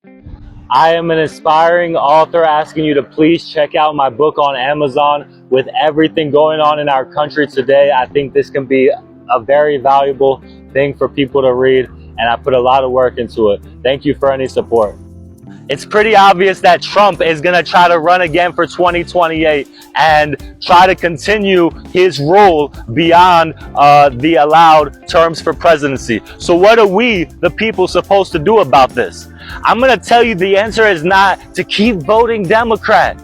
I am an aspiring author asking you to please check out my book on Amazon. With everything going on in our country today, I think this can be a very valuable thing for people to read, and I put a lot of work into it. Thank you for any support. It's pretty obvious that Trump is going to try to run again for 2028 and try to continue his rule beyond the allowed terms for presidency. So what are we, the people, supposed to do about this? I'm going to tell you the answer is not to keep voting Democrat.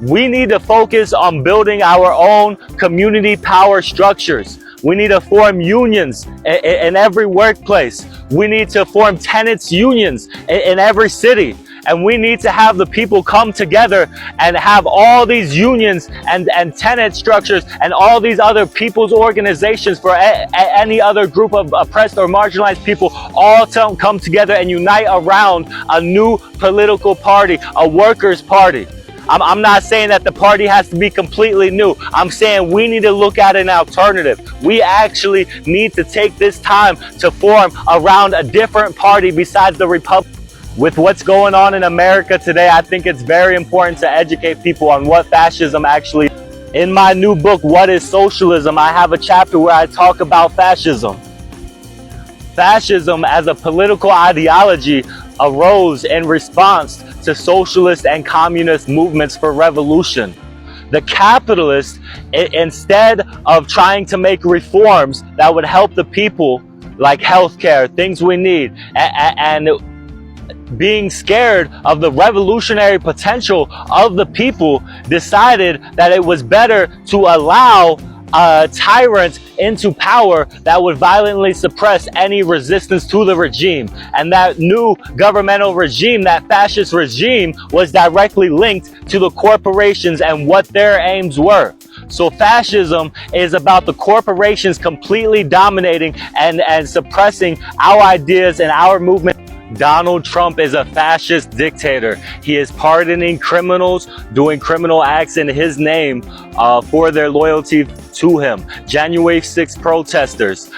We need to focus on building our own community power structures. We need to form unions in every workplace. We need to form tenants unions in every city. And we need to have the people come together and have all these unions and tenant structures and all these other people's organizations for any other group of oppressed or marginalized people all to come together and unite around a new political party, a workers' party. I'm not saying that the party has to be completely new. I'm saying we need to look at an alternative. We actually need to take this time to form around a different party besides the Republican. With what's going on in America today, I think it's very important to educate people on what fascism actually is. In my new book, What is Socialism?, I have a chapter where I talk about fascism. Fascism as a political ideology arose in response to socialist and communist movements for revolution. The capitalists, instead of trying to make reforms that would help the people, like healthcare, things we need, and being scared of the revolutionary potential of the people, decided that it was better to allow a tyrant into power that would violently suppress any resistance to the regime. And that new governmental regime, that fascist regime, was directly linked to the corporations and what their aims were. So fascism is about the corporations completely dominating and suppressing our ideas and our movement. Donald Trump is a fascist dictator. He is pardoning criminals, doing criminal acts in his name for their loyalty to him. January 6th protesters,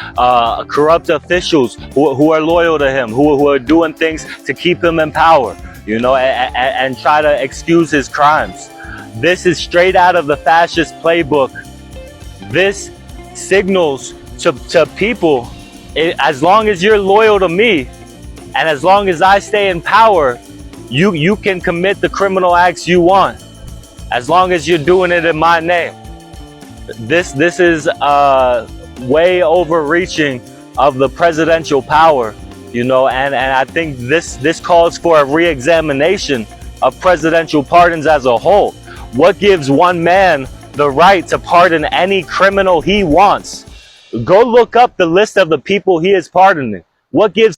corrupt officials who are loyal to him, who are doing things to keep him in power, you know, and try to excuse his crimes. This is straight out of the fascist playbook. This signals to people, as long as you're loyal to me, and as long as I stay in power, you can commit the criminal acts you want, as long as you're doing it in my name. This is way overreaching of the presidential power, you know, and I think this calls for a re-examination of presidential pardons as a whole. What gives one man the right to pardon any criminal he wants? Go look up the list of the people he is pardoning. What gives